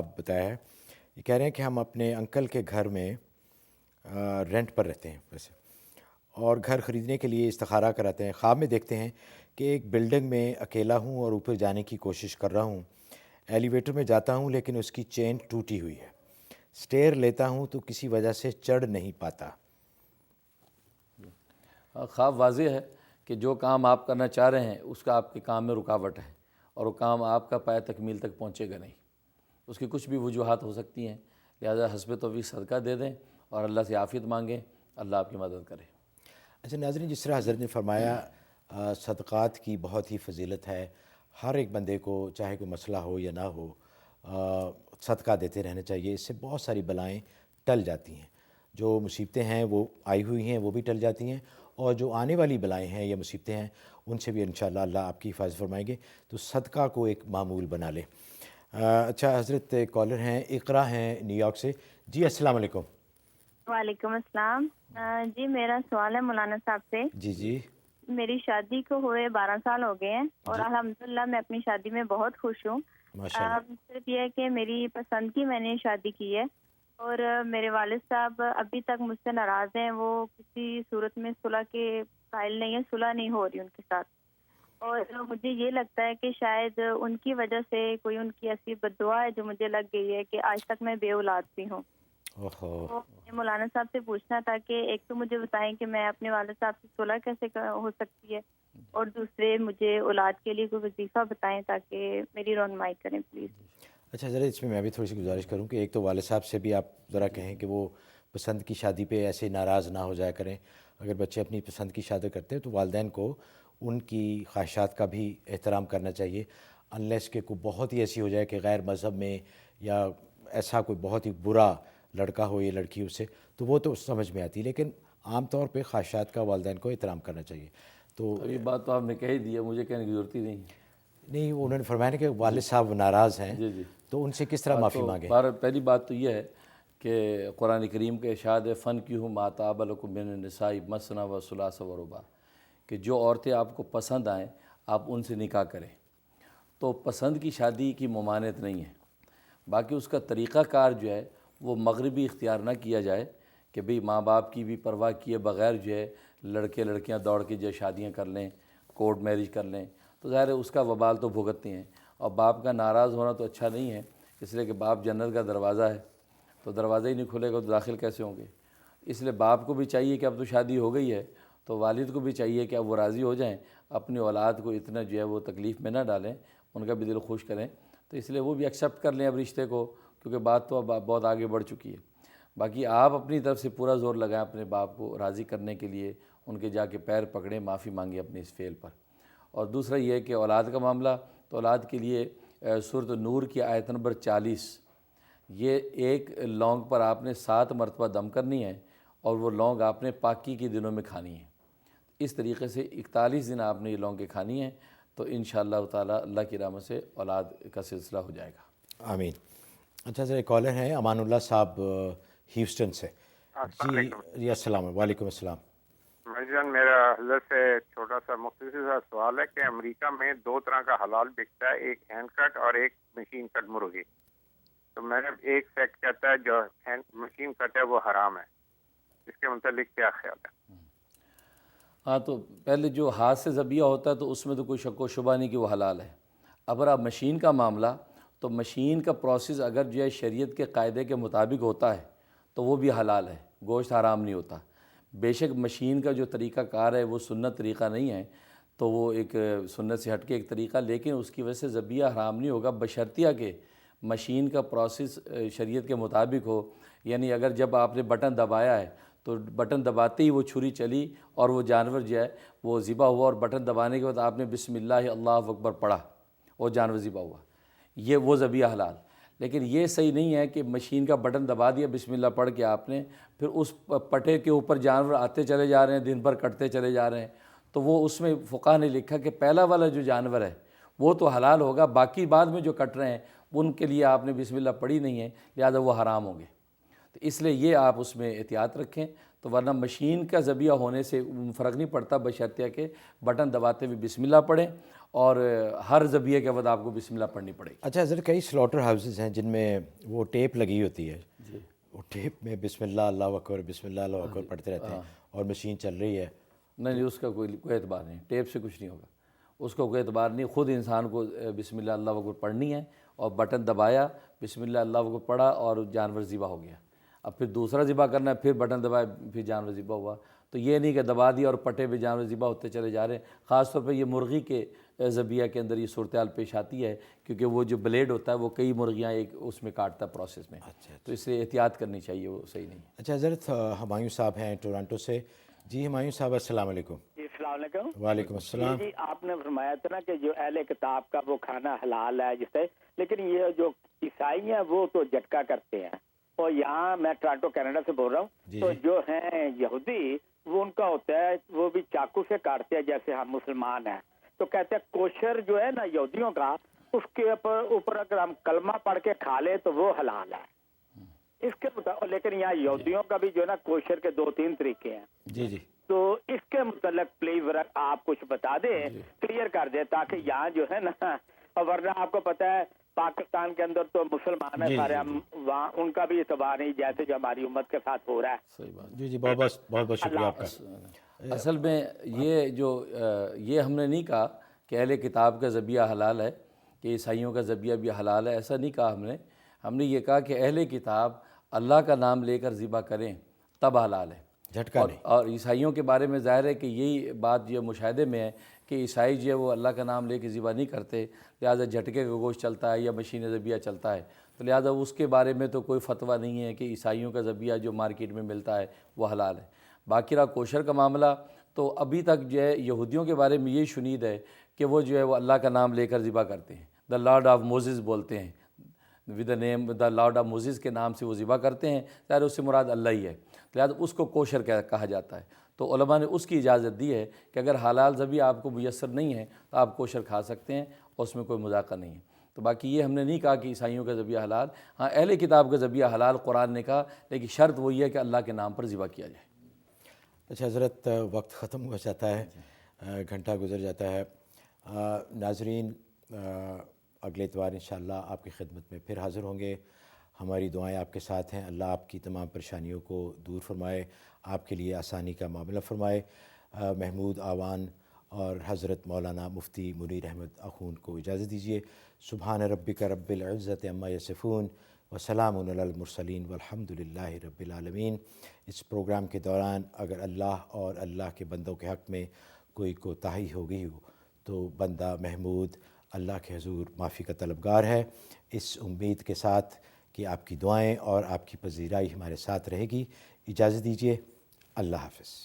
آپ بتایا ہے، یہ کہہ رہے ہیں کہ ہم اپنے انکل کے گھر میں رینٹ پر رہتے ہیں ویسے، اور گھر خریدنے کے لیے استخارہ کراتے ہیں۔ خواب میں دیکھتے ہیں کہ ایک بلڈنگ میں اکیلا ہوں اور اوپر جانے کی کوشش کر رہا ہوں۔ ایلیویٹر میں جاتا ہوں لیکن اس کی چین ٹوٹی ہوئی ہے۔ سٹیئر لیتا ہوں تو کسی وجہ سے چڑھ نہیں پاتا۔ خواب واضح ہے کہ جو کام آپ کرنا چاہ رہے ہیں اس کا آپ کے کام میں رکاوٹ ہے، اور وہ کام آپ کا پایہ تکمیل تک پہنچے گا نہیں۔ اس کی کچھ بھی وجوہات ہو سکتی ہیں، لہذا حسب توفیق صدقہ دے دیں اور اللہ سے عافیت مانگیں، اللہ آپ کی مدد کرے۔ اچھا ناظرین، جس طرح حضرت نے فرمایا صدقات کی بہت ہی فضیلت ہے۔ ہر ایک بندے کو چاہے کوئی مسئلہ ہو یا نہ ہو، صدقہ دیتے رہنا چاہیے۔ اس سے بہت ساری بلائیں ٹل جاتی ہیں، جو مصیبتیں ہیں وہ آئی ہوئی ہیں وہ بھی ٹل جاتی ہیں، اور جو آنے والی بلائیں ہیں یا مصیبتیں ہیں ان سے بھی انشاءاللہ اللہ آپ کی حفاظت فرمائیں گے۔ تو صدقہ کو ایک معمول بنا لیں۔ اچھا حضرت، کالر ہیں اقرا ہیں نیو یارک سے۔ جی السلام علیکم۔ وعلیکم السلام۔ جی میرا سوال ہے مولانا صاحب سے۔ جی جی میری شادی کو ہوئے 12 سال ہو گئے ہیں اور جی الحمدللہ میں اپنی شادی میں بہت خوش ہوں۔ ماشاءاللہ۔ صرف یہ ہے کہ میری پسند کی میں نے شادی کی ہے، اور میرے والد صاحب ابھی تک مجھ سے ناراض ہیں۔ وہ کسی صورت میں صلح کے قائل نہیں ہیں، صلح نہیں ہو رہی ان کے ساتھ، اور مجھے یہ لگتا ہے کہ شاید ان کی وجہ سے کوئی ان کی ایسی بد دعا ہے جو مجھے لگ گئی ہے کہ آج تک میں بے اولاد بھی ہوں۔ اوہو۔ تو مجھے مولانا صاحب سے پوچھنا تھا کہ ایک تو مجھے بتائیں کہ میں اپنے والد صاحب سے صلح کیسے ہو سکتی ہے، اور دوسرے مجھے اولاد کے لیے کوئی وظیفہ بتائیں تاکہ میری رہنمائی کریں پلیز۔ اچھا ذرا اس میں بھی تھوڑی سی گزارش کروں کہ ایک تو والد صاحب سے بھی آپ ذرا کہیں کہ وہ پسند کی شادی پہ ایسے ناراض نہ ہو جایا کریں۔ اگر بچے اپنی پسند کی شادی کرتے ہیں تو والدین کو ان کی خواہشات کا بھی احترام کرنا چاہیے، انلیس کہ کوئی بہت ہی ایسی ہو جائے کہ غیر مذہب میں یا ایسا کوئی بہت ہی برا لڑکا ہو یا لڑکی اس سے، تو وہ تو سمجھ میں آتی ہے، لیکن عام طور پہ خواہشات کا والدین کو احترام کرنا چاہیے۔ تو اب یہ بات تو آپ نے کہہ ہی دی ہے، مجھے کہنے کی ضرورت ہی نہیں۔ نہیں، انہوں نے فرمایا کہ والد صاحب ناراض ہیں، جی جی، تو ان سے کس طرح معافی تو مانگیں؟ پہلی بات تو یہ ہے کہ قرآن کریم کے ارشاد ہے فَانكِحُوا مَا طَابَ لَكُم مِّنَ النِّسَاءِ مَثْنَىٰ وَثُلَاثَ وَرُبَاعَ، کہ جو عورتیں آپ کو پسند آئیں آپ ان سے نکاح کریں۔ تو پسند کی شادی کی ممانعت نہیں ہے، باقی اس کا طریقہ کار جو ہے وہ مغربی اختیار نہ کیا جائے کہ بھئی ماں باپ کی بھی پرواہ کیے بغیر جو ہے لڑکے لڑکیاں دوڑ کے جو شادیاں کر لیں، کورٹ میرج کر لیں، تو ظاہر ہے اس کا وبال تو بھگتتے ہیں۔ اور باپ کا ناراض ہونا تو اچھا نہیں ہے، اس لیے کہ باپ جنت کا دروازہ ہے، تو دروازہ ہی نہیں کھلے گا تو داخل کیسے ہوں گے؟ اس لیے باپ کو بھی چاہیے کہ اب تو شادی ہو گئی ہے تو والد کو بھی چاہیے کہ اب وہ راضی ہو جائیں، اپنی اولاد کو اتنا جو ہے وہ تکلیف میں نہ ڈالیں، ان کا بھی دل خوش کریں، تو اس لیے وہ بھی ایکسیپٹ کر لیں اب رشتے کو، کیونکہ بات تو اب بہت آگے بڑھ چکی ہے۔ باقی آپ اپنی طرف سے پورا زور لگائیں اپنے باپ کو راضی کرنے کے لیے، ان کے جا کے پیر پکڑیں، معافی مانگیں اپنے اس فعل پر۔ اور دوسرا یہ ہے کہ اولاد کا معاملہ، تو اولاد کے لیے سورۃ نور کی آیت نمبر 40، یہ ایک لونگ پر آپ نے 7 مرتبہ دم کرنی ہے، اور وہ لونگ آپ نے پاکی کے دنوں میں کھانی ہے۔ اس طریقے سے 41 دن آپ نے یہ لونگیں کھانی ہیں، تو انشاءاللہ تعالی اللہ کی رحمت سے اولاد کا سلسلہ ہو جائے گا۔ آمین۔ اچھا سر، ایک کالر ہیں امان اللہ صاحب ہیوسٹن سے۔ السلام جی علیکم جی السلام علیکم۔ وعلیکم السلام۔ جان، میرا حضرت سے چھوٹا سا مختصر سا سوال ہے کہ امریکہ میں 2 طرح کا حلال بکتا ہے، ایک ہینڈ کٹ اور ایک مشین کٹ مرغی۔ تو میں نے ایک فیکٹ کہتا ہے جو مشین کٹ ہے وہ حرام ہے، اس کے متعلق کیا خیال ہے؟ ہاں، تو پہلے جو ہاتھ سے ذبیحہ ہوتا ہے تو اس میں تو کوئی شک و شبہ نہیں کہ وہ حلال ہے۔ اگر آپ مشین کا معاملہ، تو مشین کا پروسیس اگر جو ہے شریعت کے قاعدے کے مطابق ہوتا ہے تو وہ بھی حلال ہے، گوشت حرام نہیں ہوتا۔ بے شک مشین کا جو طریقہ کار ہے وہ سنت طریقہ نہیں ہے، تو وہ ایک سنت سے ہٹ کے ایک طریقہ، لیکن اس کی وجہ سے ذبیحہ حرام نہیں ہوگا بشرطیہ کہ مشین کا پروسیس شریعت کے مطابق ہو۔ یعنی اگر جب آپ نے بٹن دبایا ہے تو بٹن دباتے ہی وہ چھری چلی اور وہ جانور جو ہے وہ ذبح ہوا، اور بٹن دبانے کے بعد آپ نے بسم اللہ اللہ اکبر پڑھا اور جانور ذبح ہوا، یہ وہ ذبیحہ حلال۔ لیکن یہ صحیح نہیں ہے کہ مشین کا بٹن دبا دیا بسم اللہ پڑھ کے آپ نے، پھر اس پٹے کے اوپر جانور آتے چلے جا رہے ہیں، دن بھر کٹتے چلے جا رہے ہیں، تو وہ اس میں فقہ نے لکھا کہ پہلا والا جو جانور ہے وہ تو حلال ہوگا، باقی بعد میں جو کٹ رہے ہیں ان کے لیے آپ نے بسم اللہ پڑھی نہیں ہے، لہذا وہ حرام ہوں گے۔ تو اس لیے یہ آپ اس میں احتیاط رکھیں، تو ورنہ مشین کا ذبیحہ ہونے سے فرق نہیں پڑتا، بشرطیہ کہ بٹن دباتے ہوئے بسم اللہ پڑھیں، اور ہر ذبیحے کے بعد آپ کو بسم اللہ پڑھنی پڑے گی۔ اچھا حضرت، کئی سلاٹر ہاؤسز ہیں جن میں وہ ٹیپ لگی ہوتی ہے، وہ ٹیپ میں بسم اللہ اللہ اکبر بسم اللہ اللہ اکبر پڑھتے رہتے ہیں اور مشین چل رہی ہے۔ نہیں، اس کا کوئی اعتبار نہیں، ٹیپ سے کچھ نہیں ہوگا، اس کو کوئی اعتبار نہیں، خود انسان کو بسم اللہ اللہ اکبر پڑھنی ہے، اور بٹن دبایا بسم اللہ اللہ اکبر پڑھا اور جانور ذبح ہو گیا، اب پھر دوسرا ذبح کرنا ہے، پھر بٹن دبایا پھر جانور ذبح ہوا، تو یہ نہیں کہ دبا دیا اور پٹے پہ جانور ذبح ہوتے چلے جا رہے ہیں۔ خاص طور پہ یہ مرغی کے ذبیحہ کے اندر یہ صورتحال پیش آتی ہے، کیونکہ وہ جو بلیڈ ہوتا ہے وہ کئی مرغیاں ایک اس میں کاٹتا ہے پروسیس میں، تو اس لیے احتیاط کرنی چاہیے، وہ صحیح نہیں ہے۔ اچھا حضرت، ہمایوں صاحب ہیں ٹورانٹو سے۔ جی ہمایوں صاحب، السلام علیکم۔ جی السلام علیکم۔ وعلیکم السلام۔ جی آپ نے فرمایا تھا نا کہ جو اہل کتاب کا وہ کھانا حلال ہے جسے، لیکن یہ جو عیسائی ہیں وہ تو جھٹکا کرتے ہیں، اور یہاں میں ٹورانٹو کینیڈا سے بول رہا ہوں، تو جو ہیں یہودی وہ ان کا ہوتا ہے وہ بھی چاقو سے کاٹتے ہیں جیسے ہم مسلمان ہیں، تو کہتے ہیں کوشر جو ہے نا یہودیوں کا، اس کے اوپر اگر ہم کلمہ پڑھ کے کھا لے تو وہ حلال ہے اس کے مطابق، لیکن یہاں یہودیوں کا بھی جو ہے نا کوشر کے 2-3 طریقے ہیں۔ جی جی، تو اس کے متعلق پلیز آپ کچھ بتا دیں، کلیئر کر دیں، تاکہ یہاں جو ہے نا، اور ورنہ آپ کو پتہ ہے پاکستان کے اندر تو مسلمان ہیں سارے، ہم وہاں ان کا بھی اعتبار نہیں جیسے جو ہماری امت کے ساتھ ہو رہا ہے۔ صحیح بات۔ جی جی، بہت بہت شکریہ آپ کا۔ اصل میں یہ ہم نے نہیں کہا کہ اہل کتاب کا ذبیحہ حلال ہے، کہ عیسائیوں کا ذبیحہ بھی حلال ہے، ایسا نہیں کہا ہم نے یہ کہا کہ اہل کتاب اللہ کا نام لے کر ذبح کریں تب حلال ہے، جھٹکا نہیں۔ اور عیسائیوں کے بارے میں ظاہر ہے کہ یہی بات یہ مشاہدے میں ہے کہ عیسائی جو ہے وہ اللہ کا نام لے کے ذبح نہیں کرتے، لہٰذا جھٹکے کا گوشت چلتا ہے یا مشین ذبیحہ چلتا ہے، تو لہٰذا اس کے بارے میں تو کوئی فتویٰ نہیں ہے کہ عیسائیوں کا ذبیحہ جو مارکیٹ میں ملتا ہے وہ حلال ہے۔ باقی رہا کوشر کا معاملہ، تو ابھی تک جو ہے یہودیوں کے بارے میں یہ شنید ہے کہ وہ جو ہے وہ اللہ کا نام لے کر ذبح کرتے ہیں، دا لارڈ آف موزز بولتے ہیں، with the name the lord of Moses کے نام سے وہ ذبح کرتے ہیں، ظاہر اس سے مراد اللہ ہی ہے، لہٰذا اس کو کوشر کہا جاتا ہے۔ تو علماء نے اس کی اجازت دی ہے کہ اگر حلال ذبیحہ آپ کو میسر نہیں ہے تو آپ کوشر کھا سکتے ہیں، اور اس میں کوئی مذاقہ نہیں ہے۔ تو باقی یہ ہم نے نہیں کہا کہ عیسائیوں کا ذبیحہ حلال، ہاں اہل کتاب کا ذبیحہ حلال قرآن نے کہا، لیکن شرط وہی ہے کہ اللہ کے نام پر ذبح کیا جائے۔ اچھا حضرت، وقت ختم ہو جاتا ہے، گھنٹہ گزر جاتا ہے۔ ناظرین، اگلے اتوار انشاءاللہ آپ کی خدمت میں پھر حاضر ہوں گے۔ ہماری دعائیں آپ کے ساتھ ہیں، اللہ آپ کی تمام پریشانیوں کو دور فرمائے، آپ کے لیے آسانی کا معاملہ فرمائے۔ محمود آوان اور حضرت مولانا مفتی منیر احمد اخون کو اجازت دیجیے۔ سبحان ربک رب العزت عما یصفون وسلام علی المرسلین والحمد للہ رب العالمین۔ اس پروگرام کے دوران اگر اللہ اور اللہ کے بندوں کے حق میں کوئی کوتاہی ہو گئی ہو تو بندہ محمود اللہ کے حضور معافی کا طلبگار ہے، اس امید کے ساتھ کہ آپ کی دعائیں اور آپ کی پذیرائی ہمارے ساتھ رہے گی۔ اجازت دیجیے، اللہ حافظ۔